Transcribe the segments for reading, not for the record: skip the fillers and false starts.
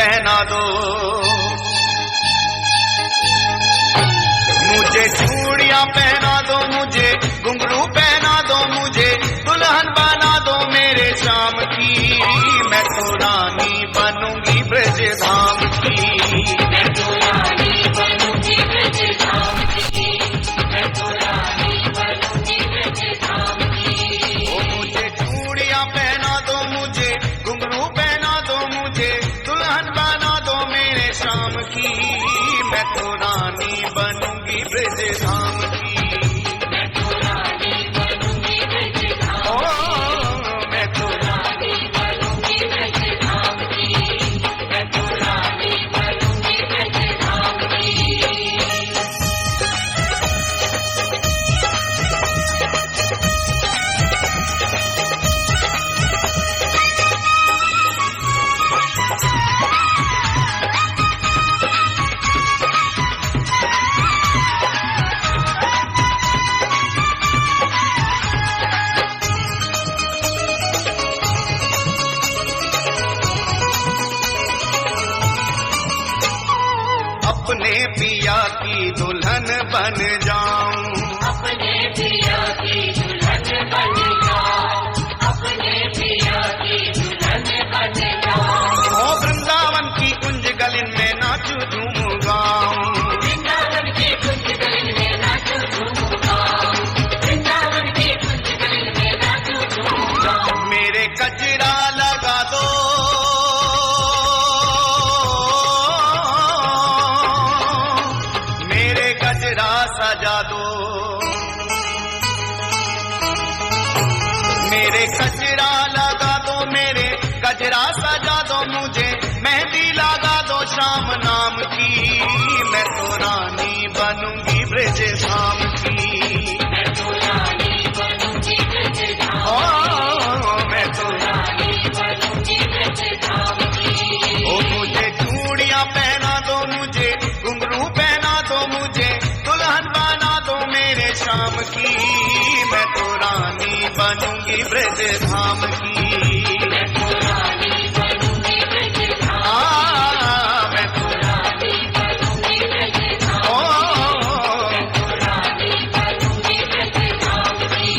पहना दो, मुझे चूड़ियां पहना दो, मुझे घुंघरू पहना दो, मुझे दुल्हन बना दो मेरे श्याम की। मैं तो रानी बनूंगी ब्रज धाम की, मैं तो रानी बनूंगी ब्रज धाम की, मैं तो रानी बनूंगी ब्रज धाम की। ओ मुझे चूड़ियां पहना दो, मुझे घुंघरू पहना दो, मुझे दुल्हन बना दो मेरे श्याम की। मैं तो रानी बनूंगी ब्रज धाम की, मैं तो रानी बनूंगी ब्रज धाम की, मैं तो रानी बनूंगी ब्रज धाम की, मैं तो रानी बनूंगी ब्रज धाम की। अपने पिया की दुल्हन बन जाऊं, अपने पिया की दुल्हन बन जाऊं, अपने पिया की दुल्हन बन जाऊं। ओ वृंदावन की कुंज गलिन में नाचू झूम गाऊं, वृंदावन की कुंज गलिन में नाचू झूम गाऊं, वृंदावन की कुंज गलिन में नाचू झूम गाऊं। मेरे कजरा लगा दो, सजा दो, मेरे कजरा लगा दो, मेरे कजरा सजा दो, मुझे मेहंदी लगा दो श्याम नाम की। मैं तो रानी बनूंगी ब्रज धाम की, मैं तो रानी बनूंगी ब्रज धाम की, मैं तो रानी बनूंगी ब्रज धाम की। ओ मुझे चूड़ियां पहना दो, मुझे घुंघरू पहना दो, मुझे दुल्हन बना दो मेरे श्याम की। मैं तो रानी बनूंगी ब्रज धाम की, मैं तो रानी बनूंगी ब्रज धाम, मैं तो रानी बनूंगी ब्रज धाम, मैं तो रानी बनूंगी ब्रज धाम की।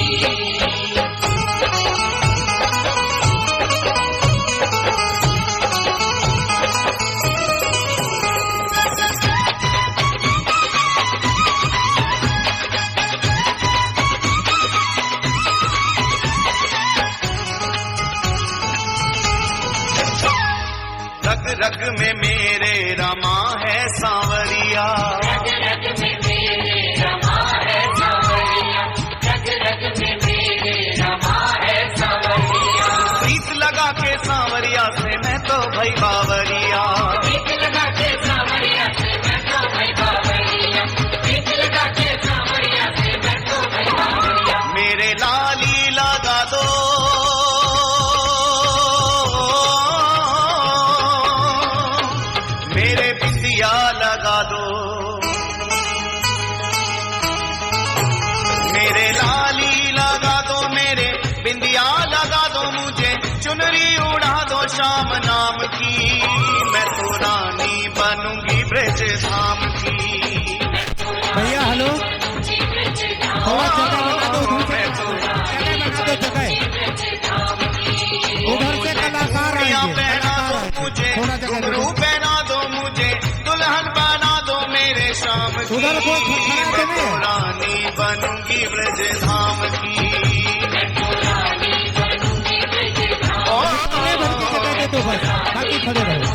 रग रग में मेरे रमा है सांवरिया, रग रग में मेरे रमा है सांवरिया, रग रग में मेरे रमा है सांवरिया। प्रीत लगा के सांवरिया से मैं तो भई बावरिया, प्रीत लगा के सांवरिया से मैं तो भई बावरिया, प्रीत लगा के सांवरिया से मैं तो भई बावरिया। मेरे लाली लगा दो, मेरे बिंदिया लगा दो, मेरे लाली लगा दो, मेरे बिंदिया लगा दो, मुझे चुनरी उड़ा दो श्याम नाम की। मैं तो रानी बनूंगी ब्रज धाम की। भैया हेलो, थोड़ा जगह बता दो, उधर से कलाकार आएंगे, मुझे घुंघरू पहना दो, मुझे दुल्हन बना दो मेरे श्याम की। उधर को मैं तो रानी बनूंगी ब्रज धाम की, मैं तो रानी बनूंगी ब्रज धाम की। भर की जगह दे दो बस, बाकी खड़े रहो।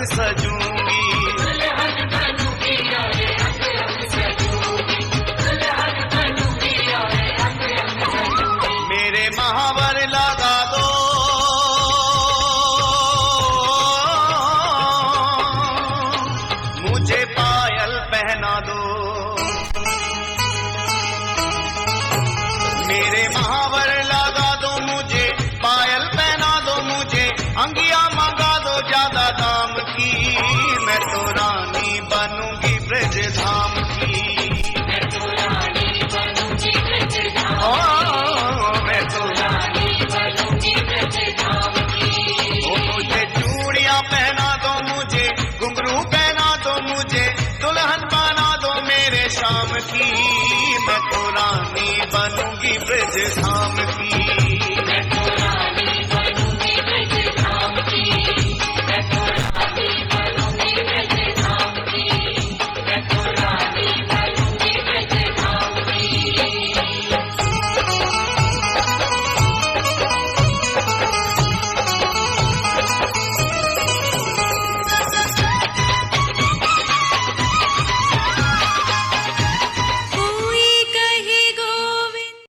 सजूंगी। मेरे महावर लगा दो, मुझे पायल पहना दो। मेरे महावर लगा दो, मुझे पायल पहना दो, मुझे अंगिया मंगा दो ज्यादा दाम की। मैं तो रानी बनूंगी ब्रज धाम की। मैं तो रानी बनूंगी ब्रज धाम की। ओ मुझे चूड़ियां पहना दो, मुझे घुंघरू पहना दो, मुझे दुल्हन बना दो मेरे शाम की। मैं तो रानी बनूंगी ब्रज धाम